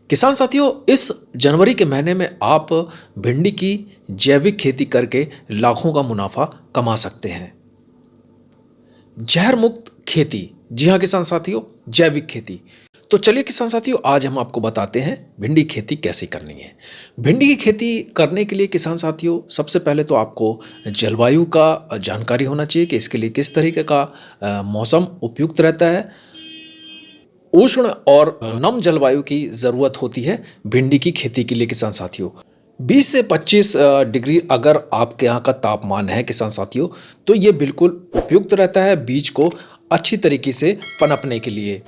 किसान साथियों, इस जनवरी के महीने में आप भिंडी की जैविक खेती करके लाखों का मुनाफा कमा सकते हैं। जहर मुक्त खेती, जी हाँ किसान साथियों, जैविक खेती। तो चलिए किसान साथियों, आज हम आपको बताते हैं भिंडी की खेती कैसे करनी है। भिंडी की खेती करने के लिए किसान साथियों, सबसे पहले तो आपको जलवायु का जानकारी होना चाहिए कि इसके लिए किस तरीके का मौसम उपयुक्त रहता है। उष्ण और नम जलवायु की ज़रूरत होती है भिंडी की खेती के लिए किसान साथियों। 20 से 25 डिग्री अगर आपके यहाँ का तापमान है किसान साथियों, तो ये बिल्कुल उपयुक्त रहता है बीज को अच्छी तरीके से पनपने के लिए।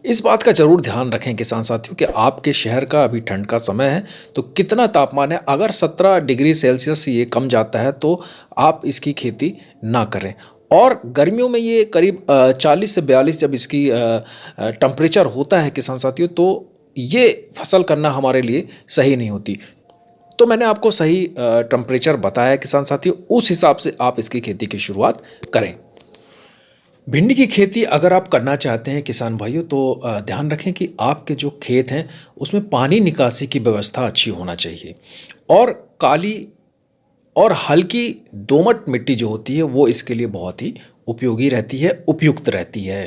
इस बात का ज़रूर ध्यान रखें किसान साथियों कि आपके शहर का अभी ठंड का समय है, तो कितना तापमान है। अगर 17 डिग्री सेल्सियस ये कम जाता है तो आप इसकी खेती ना करें। और गर्मियों में ये करीब 40 से 42 जब इसकी टेम्परेचर होता है किसान साथियों, तो ये फसल करना हमारे लिए सही नहीं होती। तो मैंने आपको सही टेम्परेचर बताया किसान साथियों, उस हिसाब से आप इसकी खेती की शुरुआत करें। भिंडी की खेती अगर आप करना चाहते हैं किसान भाइयों, तो ध्यान रखें कि आपके जो खेत हैं उसमें पानी निकासी की व्यवस्था अच्छी होना चाहिए। और काली और हल्की दोमट मिट्टी जो होती है वो इसके लिए बहुत ही उपयोगी रहती है, उपयुक्त रहती है।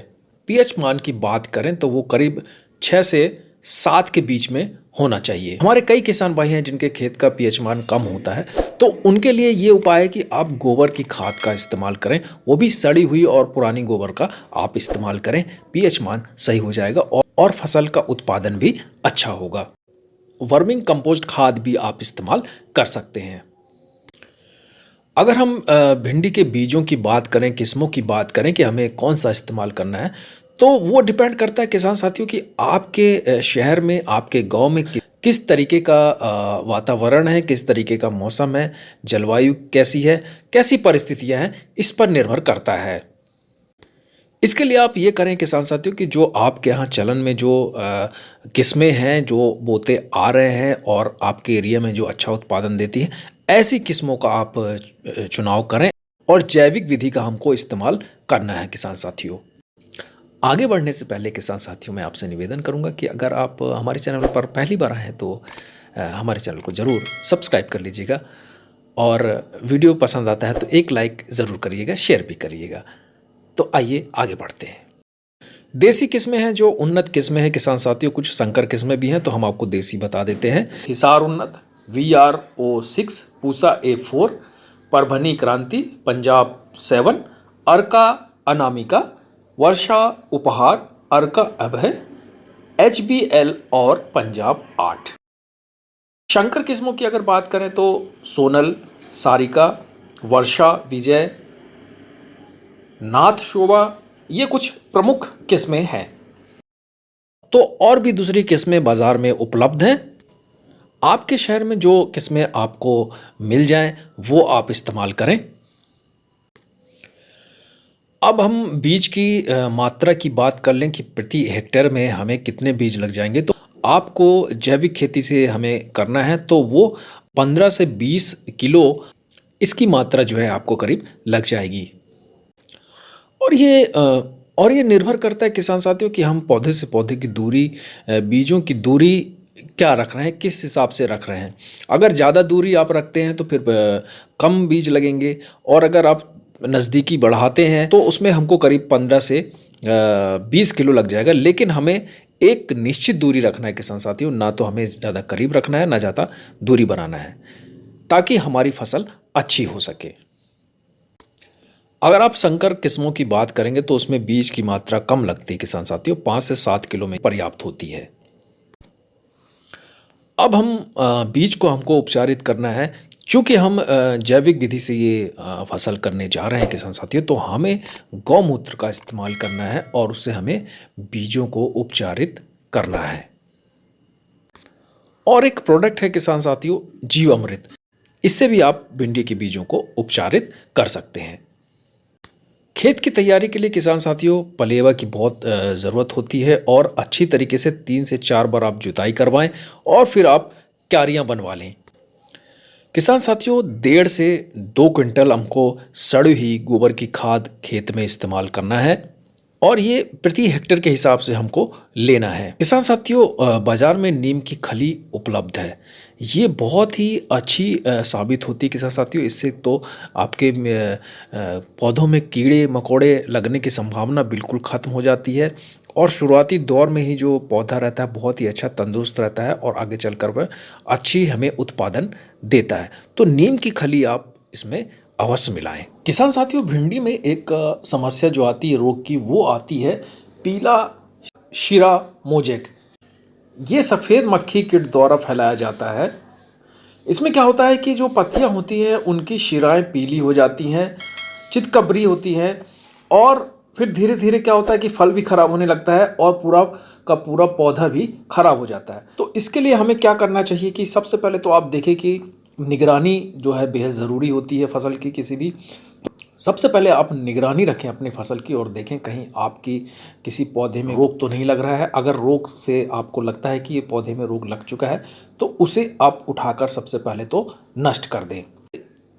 पीएच मान की बात करें तो वो करीब 6 से 7 के बीच में होना चाहिए। हमारे कई किसान भाई हैं जिनके खेत का पीएच मान कम होता है, तो उनके लिए ये उपाय है कि आप गोबर की खाद का इस्तेमाल करें, वो भी सड़ी हुई और पुरानी गोबर का आप इस्तेमाल करें। पीएच मान सही हो जाएगा और फसल का उत्पादन भी अच्छा होगा। वर्मिंग कंपोस्ट खाद भी आप इस्तेमाल कर सकते हैं। अगर हम भिंडी के बीजों की बात करें, किस्मों की बात करें कि हमें कौन सा इस्तेमाल करना है, तो वो डिपेंड करता है किसान साथियों कि आपके शहर में, आपके गांव में किस तरीके का वातावरण है, किस तरीके का मौसम है, जलवायु कैसी है, कैसी परिस्थितियां हैं, इस पर निर्भर करता है। इसके लिए आप ये करें किसान साथियों कि जो आपके यहाँ चलन में जो किस्में हैं, जो बोते आ रहे हैं और आपके एरिया में जो अच्छा उत्पादन देती है, ऐसी किस्मों का आप चुनाव करें और जैविक विधि का हमको इस्तेमाल करना है किसान साथियों। आगे बढ़ने से पहले किसान साथियों, मैं आपसे निवेदन करूंगा कि अगर आप हमारे चैनल पर पहली बार आए हैं तो हमारे चैनल को ज़रूर सब्सक्राइब कर लीजिएगा, और वीडियो पसंद आता है तो एक लाइक ज़रूर करिएगा, शेयर भी करिएगा। तो आइए आगे बढ़ते हैं। देसी किस्में हैं जो उन्नत किस्में हैं किसान साथियों, कुछ संकर किस्में भी हैं, तो हम आपको देसी बता देते हैं। हिसार उन्नत, VRO6, पूसा A4, परभनी क्रांति, पंजाब 7, अर्का अनामिका, वर्षा उपहार, अर्का अभय, HBL और पंजाब 8। शंकर किस्मों की अगर बात करें तो सोनल, सारिका, वर्षा विजय, नाथ शोभा, ये कुछ प्रमुख किस्में हैं। तो और भी दूसरी किस्में बाजार में उपलब्ध हैं। आपके शहर में जो किस्में आपको मिल जाएं वो आप इस्तेमाल करें। अब हम बीज की मात्रा की बात कर लें कि प्रति हेक्टेयर में हमें कितने बीज लग जाएंगे। तो आपको जैविक खेती से हमें करना है तो वो 15 से 20 किलो इसकी मात्रा जो है आपको करीब लग जाएगी। और ये निर्भर करता है किसान साथियों कि हम पौधे से पौधे की दूरी, बीजों की दूरी क्या रख रहे हैं, किस हिसाब से रख रहे हैं। अगर ज़्यादा दूरी आप रखते हैं तो फिर कम बीज लगेंगे, और अगर आप नज़दीकी बढ़ाते हैं तो उसमें हमको करीब 15 से 20 किलो लग जाएगा। लेकिन हमें एक निश्चित दूरी रखना है किसान साथियों, ना तो हमें ज़्यादा करीब रखना है, ना ज़्यादा दूरी बनाना है, ताकि हमारी फसल अच्छी हो सके। अगर आप संकर किस्मों की बात करेंगे तो उसमें बीज की मात्रा कम लगती है किसान साथियों, 5 से 7 किलो में पर्याप्त होती है। अब हम बीज को हमको उपचारित करना है। चूँकि हम जैविक विधि से ये फसल करने जा रहे हैं किसान साथियों, तो हमें गौमूत्र का इस्तेमाल करना है और उससे हमें बीजों को उपचारित करना है। और एक प्रोडक्ट है किसान साथियों, जीवामृत। इससे भी आप भिंडी के बीजों को उपचारित कर सकते हैं। खेत की तैयारी के लिए किसान साथियों पलेवा की बहुत ज़रूरत होती है, और अच्छी तरीके से 3 से 4 बार आप जुताई करवाएं और फिर आप क्यारियां बनवा लें। किसान साथियों 1.5 से 2 क्विंटल हमको सड़ी हुई गोबर की खाद खेत में इस्तेमाल करना है, और ये प्रति हेक्टेयर के हिसाब से हमको लेना है। किसान साथियों, बाज़ार में नीम की खली उपलब्ध है। ये बहुत ही अच्छी साबित होती है किसान साथियों। इससे तो आपके पौधों में कीड़े मकोड़े लगने की संभावना बिल्कुल ख़त्म हो जाती है और शुरुआती दौर में ही जो पौधा रहता है बहुत ही अच्छा तंदुरुस्त रहता है और आगे चलकर वह अच्छी हमें उत्पादन देता है। तो नीम की खली आप इसमें अवश्य मिलाएं। किसान साथियों, भिंडी में एक समस्या जो आती है रोग की, वो आती है पीला शीरा मोजेक। ये सफ़ेद मक्खी कीट द्वारा फैलाया जाता है। इसमें क्या होता है कि जो पत्तियां होती हैं उनकी शिराएं पीली हो जाती हैं, चितकबरी होती हैं और फिर धीरे धीरे क्या होता है कि फल भी खराब होने लगता है और पूरा का पूरा पौधा भी खराब हो जाता है। तो इसके लिए हमें क्या करना चाहिए कि सबसे पहले तो आप देखें कि निगरानी जो है बेहद ज़रूरी होती है फसल की किसी भी। सबसे पहले आप निगरानी रखें अपनी फसल की और देखें कहीं आपकी किसी पौधे में रोग तो नहीं लग रहा है। अगर रोग से आपको लगता है कि ये पौधे में रोग लग चुका है तो उसे आप उठाकर सबसे पहले तो नष्ट कर दें।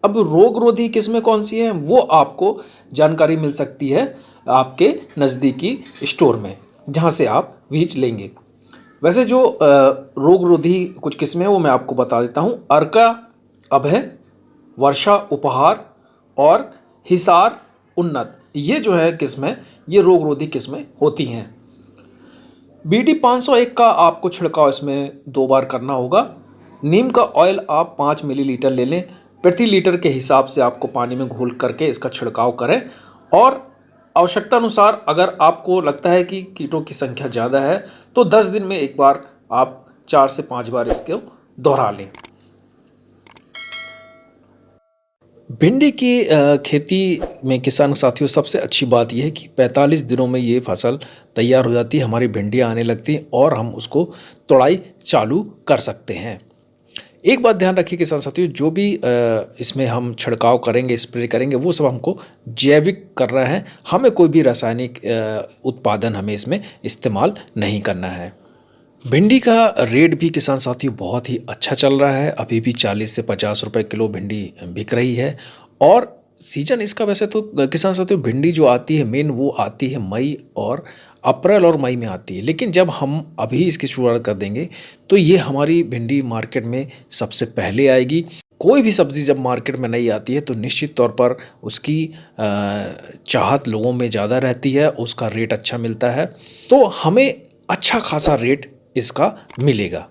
अब रोग रोधी किस्में कौन सी हैं वो आपको जानकारी मिल सकती है आपके नज़दीकी स्टोर में, जहाँ से आप बीज लेंगे। वैसे जो रोग रोधी कुछ किस्में हैं वो मैं आपको बता देता हूँ। अर्का अभय, वर्षा उपहार और हिसार उन्नत, ये जो है किस्में, ये रोग रोधी किस्में होती हैं। BD 501 का आपको छिड़काव इसमें 2 बार करना होगा। नीम का ऑयल आप 5 मिलीलीटर ले लें। प्रति लीटर के हिसाब से आपको पानी में घोल करके इसका छिड़काव करें और आवश्यकता अनुसार अगर आपको लगता है कि कीटों की संख्या ज़्यादा है तो 10 दिन में एक बार आप 4 से 5 बार इसको दोहरा लें। भिंडी की खेती में किसान साथियों सबसे अच्छी बात यह है कि 45 दिनों में ये फसल तैयार हो जाती है, हमारी भिंडियाँ आने लगती हैं और हम उसको तोड़ाई चालू कर सकते हैं। एक बात ध्यान रखिए किसान साथियों, जो भी इसमें हम छिड़काव करेंगे, स्प्रे करेंगे, वो सब हमको जैविक करना है। हमें कोई भी रासायनिक उत्पादन हमें इसमें इस्तेमाल नहीं करना है। भिंडी का रेट भी किसान साथियों बहुत ही अच्छा चल रहा है। अभी भी 40 से 50 रुपए किलो भिंडी बिक रही है और सीजन इसका वैसे तो किसान साथियों भिंडी जो आती है मेन वो आती है मई और अप्रैल और मई में आती है, लेकिन जब हम अभी इसकी शुरुआत कर देंगे तो ये हमारी भिंडी मार्केट में सबसे पहले आएगी। कोई भी सब्ज़ी जब मार्केट में नहीं आती है तो निश्चित तौर पर उसकी चाहत लोगों में ज़्यादा रहती है, उसका रेट अच्छा मिलता है, तो हमें अच्छा खासा रेट इसका मिलेगा।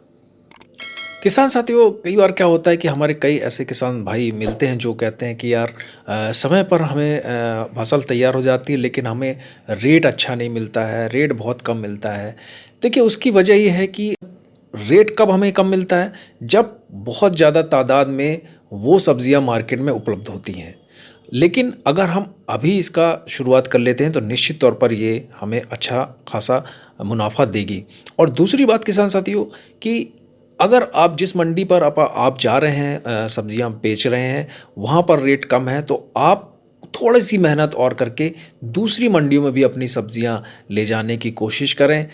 किसान साथियों, कई बार क्या होता है कि हमारे कई ऐसे किसान भाई मिलते हैं जो कहते हैं कि यार समय पर हमें फसल तैयार हो जाती है लेकिन हमें रेट अच्छा नहीं मिलता है, रेट बहुत कम मिलता है। देखिए उसकी वजह ये है कि रेट कब हमें कम मिलता है, जब बहुत ज़्यादा तादाद में वो सब्जियां मार्केट में उपलब्ध होती हैं। लेकिन अगर हम अभी इसका शुरुआत कर लेते हैं तो निश्चित तौर पर ये हमें अच्छा खासा मुनाफा देगी। और दूसरी बात किसान साथियों कि अगर आप जिस मंडी पर आप जा रहे हैं सब्जियां बेच रहे हैं वहाँ पर रेट कम है तो आप थोड़ी सी मेहनत और करके दूसरी मंडियों में भी अपनी सब्जियां ले जाने की कोशिश करें।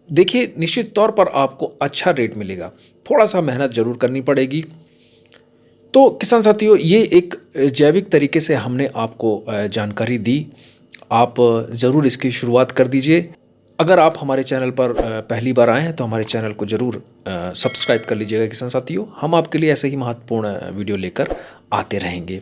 देखिए निश्चित तौर पर आपको अच्छा रेट मिलेगा, थोड़ा सा मेहनत ज़रूर करनी पड़ेगी। तो किसान साथियों, ये एक जैविक तरीके से हमने आपको जानकारी दी, आप ज़रूर इसकी शुरुआत कर दीजिए। अगर आप हमारे चैनल पर पहली बार आए हैं तो हमारे चैनल को ज़रूर सब्सक्राइब कर लीजिएगा किसान साथियों। हम आपके लिए ऐसे ही महत्वपूर्ण वीडियो लेकर आते रहेंगे।